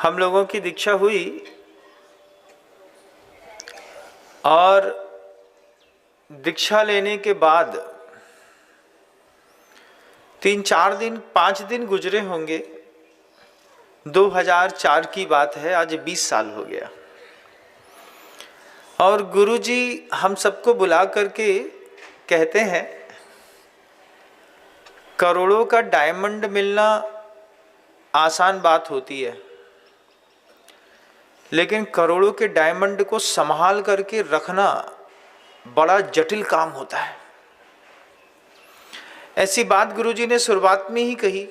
हम लोगों की दीक्षा हुई और दीक्षा लेने के बाद 3-4 दिन 5 दिन गुजरे होंगे। 2004 की बात है, आज 20 साल हो गया। और गुरुजी हम सबको बुला करके कहते हैं, करोड़ों का डायमंड मिलना आसान बात होती है, लेकिन करोड़ों के डायमंड को संभाल करके रखना बड़ा जटिल काम होता है। ऐसी बात गुरुजी ने शुरुआत में ही कही।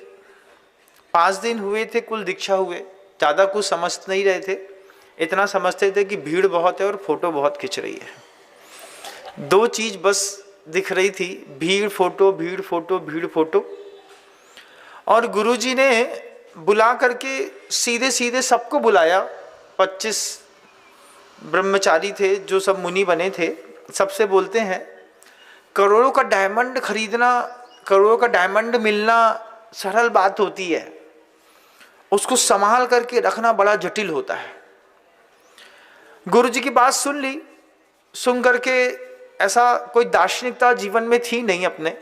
5 दिन हुए थे कुल दीक्षा हुए, ज़्यादा कुछ समझ नहीं रहे थे। इतना समझते थे कि भीड़ बहुत है और फोटो बहुत खिंच रही है। 2 चीज़ बस दिख रही थी, भीड़ फोटो, भीड़ फोटो, भीड़ फोटो। और गुरुजी ने बुला करके सीधे सीधे सबको बुलाया। 25 ब्रह्मचारी थे जो सब मुनि बने थे। सबसे बोलते हैं, करोड़ों का डायमंड खरीदना, करोड़ों का डायमंड मिलना सरल बात होती है, उसको संभाल करके रखना बड़ा जटिल होता है। गुरुजी की बात सुन ली। सुन करके ऐसा कोई दार्शनिकता जीवन में थी नहीं अपने।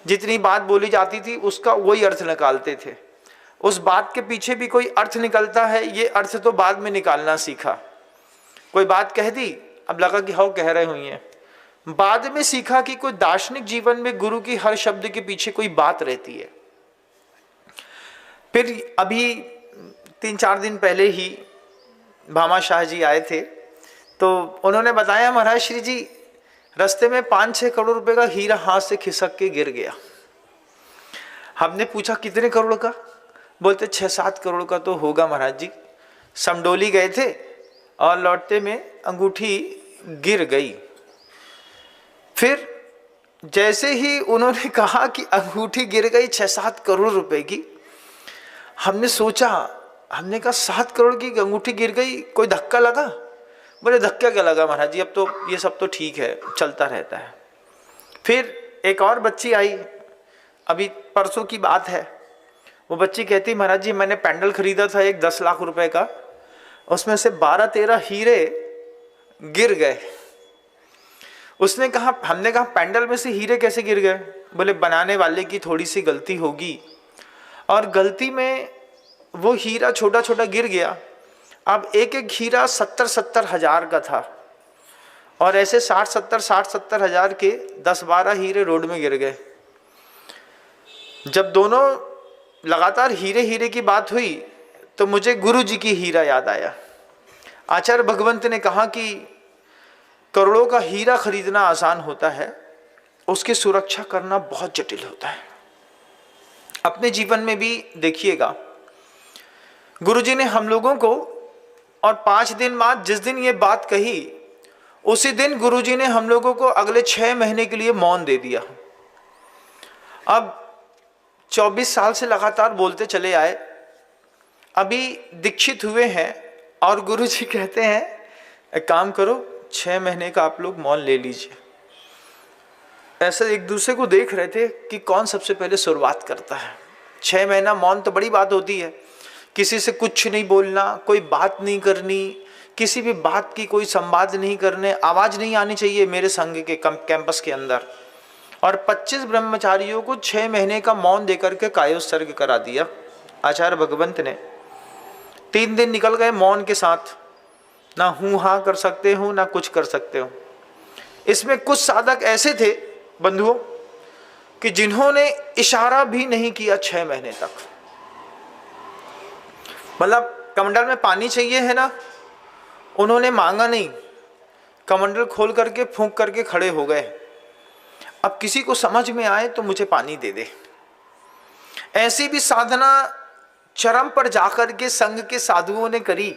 जितनी बात बोली जाती थी उसका वही अर्थ निकालते थे। उस बात के पीछे भी कोई अर्थ निकलता है, ये अर्थ तो बाद में निकालना सीखा। कोई बात कह दी, अब लगा कि हाँ कह रहे हुई हैं। बाद में सीखा कि कोई दार्शनिक जीवन में गुरु की हर शब्द के पीछे कोई बात रहती है। फिर अभी 3-4 दिन पहले ही भामा शाह जी आए थे, तो उन्होंने बताया, महाराज श्री जी रास्ते में 5-6 करोड़ रुपए का हीरा हाथ से खिसक के गिर गया। हमने पूछा कितने करोड़ का? बोलते 6-7 करोड़ का तो होगा महाराज जी। समडोली गए थे और लौटते में अंगूठी गिर गई। फिर जैसे ही उन्होंने कहा कि अंगूठी गिर गई 6-7 करोड़ रुपए की, हमने सोचा, हमने कहा 7 करोड़ की अंगूठी गिर गई, कोई धक्का लगा? बोले धक्का क्या लगा महाराज जी, अब तो ये सब तो ठीक है, चलता रहता है। फिर एक और बच्ची आई, अभी परसों की बात है। वो बच्ची कहती, महाराज जी मैंने पैंडल खरीदा था एक 10 लाख रुपए का, उसमें से 12-13 हीरे गिर गए। उसने कहा, हमने कहा पैंडल में से हीरे कैसे गिर गए? बोले बनाने वाले की थोड़ी सी गलती होगी और गलती में वो हीरा छोटा छोटा गिर गया। अब एक एक हीरा 70-70 हजार का था और ऐसे 60-70 हजार के 10-12 हीरे रोड में गिर गए। जब दोनों लगातार हीरे हीरे की बात हुई तो मुझे गुरु जी की हीरा याद आया। आचार्य भगवंत ने कहा कि करोड़ों का हीरा खरीदना आसान होता है, उसकी सुरक्षा करना बहुत जटिल होता है। अपने जीवन में भी देखिएगा, गुरुजी ने हम लोगों को, और 5 दिन बाद जिस दिन ये बात कही उसी दिन गुरुजी ने हम लोगों को अगले 6 महीने के लिए मौन दे दिया। अब 24 साल से लगातार बोलते चले आए, अभी दीक्षित हुए हैं और गुरुजी कहते हैं एक काम करो, 6 महीने का आप लोग मौन ले लीजिए। ऐसे एक दूसरे को देख रहे थे कि कौन सबसे पहले शुरुआत करता है। 6 महीना मौन तो बड़ी बात होती है। किसी से कुछ नहीं बोलना, कोई बात नहीं करनी, किसी भी बात की कोई संवाद नहीं करने, आवाज नहीं आनी चाहिए मेरे संघ के कैंपस के अंदर। और 25 ब्रह्मचारियों को 6 महीने का मौन देकर के कायोत्सर्ग करा दिया आचार्य भगवंत ने। 3 दिन निकल गए मौन के साथ, ना हूँ हाँ कर सकते हो ना कुछ कर सकते हो। इसमें कुछ साधक ऐसे थे बंधुओं कि जिन्होंने इशारा भी नहीं किया 6 महीने तक। मतलब कमंडल में पानी चाहिए है ना, उन्होंने मांगा नहीं, कमंडल खोल करके फूंक करके खड़े हो गए। अब किसी को समझ में आए तो मुझे पानी दे दे। ऐसी भी साधना चरम पर जाकर के संघ के साधुओं ने करी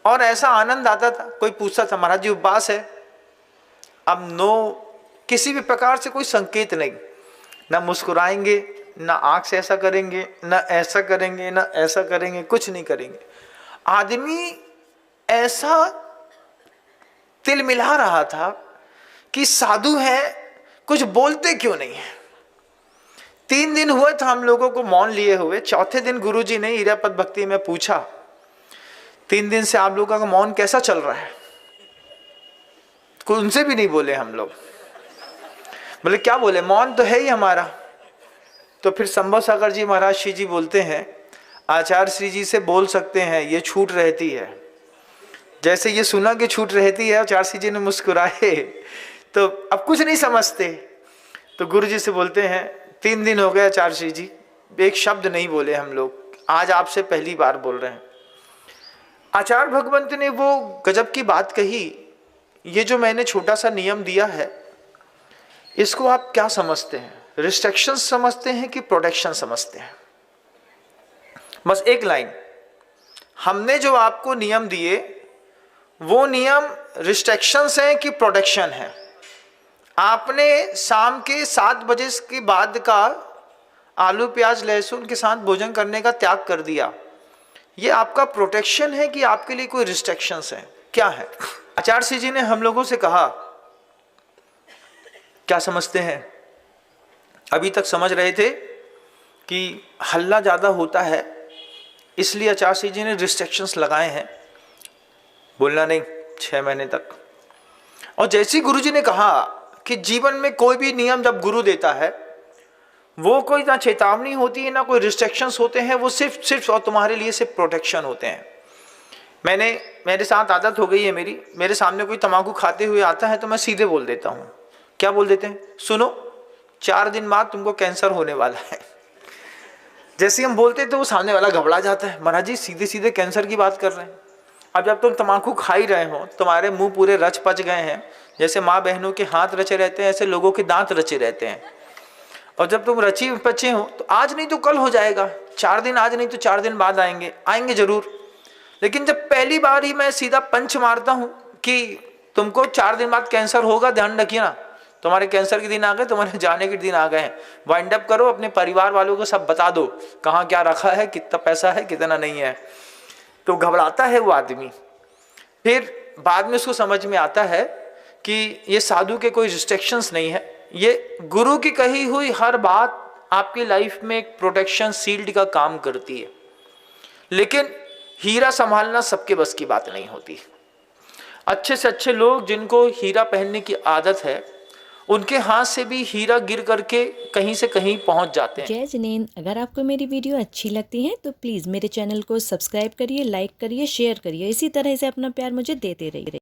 और ऐसा आनंद आता था। कोई पूछता था महाराज जी उपवास है, अब नो, किसी भी प्रकार से कोई संकेत नहीं, ना मुस्कुराएंगे, ना आंख से ऐसा करेंगे, ना ऐसा करेंगे, ना ऐसा करेंगे, कुछ नहीं करेंगे। आदमी ऐसा तिल मिला रहा था कि साधु है, कुछ बोलते क्यों नहीं है। 3 दिन हुए था हम लोगों को मौन लिए हुए। चौथे दिन गुरुजी ने इरापद भक्ति में पूछा 3 दिन से आप लोगों का मौन कैसा चल रहा है? कोई उनसे भी नहीं बोले हम लोग, बोले क्या बोले, मौन तो है ही हमारा। तो फिर संभव सागर जी महाराज श्री जी बोलते हैं, आचार्य श्री जी से बोल सकते हैं ये छूट रहती है। जैसे ये सुना कि छूट रहती है, आचार्य श्री जी ने मुस्कुराए, तो अब कुछ नहीं समझते। तो गुरु जी से बोलते हैं 3 दिन हो गए आचार्य श्री जी, एक शब्द नहीं बोले हम लोग, आज आपसे पहली बार बोल रहे हैं। आचार्य भगवंत ने वो गजब की बात कही, ये जो मैंने छोटा सा नियम दिया है, इसको आप क्या समझते हैं? रिस्ट्रिक्शन समझते हैं कि प्रोटेक्शन समझते हैं? बस एक लाइन, हमने जो आपको नियम दिए वो नियम रिस्ट्रिक्शंस हैं कि प्रोटेक्शन है? आपने शाम के 7 बजे के बाद का आलू प्याज लहसुन के साथ भोजन करने का त्याग कर दिया, ये आपका प्रोटेक्शन है कि आपके लिए कोई रिस्ट्रिक्शंस है? क्या है? आचार्य श्री जी ने हम लोगों से कहा, क्या समझते हैं? अभी तक समझ रहे थे कि हल्ला ज़्यादा होता है इसलिए आचार्य श्री जी ने रिस्ट्रिक्शंस लगाए हैं, बोलना नहीं 6 महीने तक। और जैसे ही गुरु जी ने कहा कि जीवन में कोई भी नियम जब गुरु देता है वो कोई ना चेतावनी होती है ना कोई रिस्ट्रिक्शंस होते हैं, वो सिर्फ और तुम्हारे लिए सिर्फ प्रोटेक्शन होते हैं। मेरे साथ आदत हो गई है मेरे सामने कोई तंबाकू खाते हुए आता है तो मैं सीधे बोल देता हूँ। क्या बोल देते हैं? सुनो 4 दिन बाद तुमको कैंसर होने वाला है। जैसे हम बोलते तो वो सामने वाला घबरा जाता है, महाराज जी सीधे सीधे कैंसर की बात कर रहे हैं। अब जब तुम तंबाकू खा ही रहे हो, तुम्हारे मुंह पूरे रच पच गए हैं, जैसे माँ बहनों के हाथ रचे रहते हैं ऐसे लोगों के दांत रचे रहते हैं। और जब तुम रची पचे हो तो आज नहीं तो कल हो जाएगा, 4 दिन आज नहीं तो 4 दिन बाद आएंगे जरूर। लेकिन जब पहली बार ही मैं सीधा पंच मारता हूँ कि तुमको 4 दिन बाद कैंसर होगा, ध्यान रखिए ना, तुम्हारे कैंसर के दिन आ गए, तुम्हारे जाने के दिन आ गए हैं, वाइंड अप करो, अपने परिवार वालों को सब बता दो कहाँ क्या रखा है, कितना पैसा है कितना नहीं है। तो घबराता है वो आदमी। फिर बाद में उसको समझ में आता है कि ये साधु के कोई रिस्ट्रिक्शंस नहीं है, ये गुरु की कही हुई हर बात आपकी लाइफ में एक प्रोटेक्शन शील्ड का काम करती है। लेकिन हीरा संभालना सबके बस की बात नहीं होती। अच्छे से अच्छे लोग जिनको हीरा पहनने की आदत है, उनके हाथ से भी हीरा गिर करके कहीं से कहीं पहुंच जाते हैं। जय जिनेंद्र, अगर आपको मेरी वीडियो अच्छी लगती है तो प्लीज़ मेरे चैनल को सब्सक्राइब करिए, लाइक करिए, शेयर करिए। इसी तरह से अपना प्यार मुझे देते रहिए।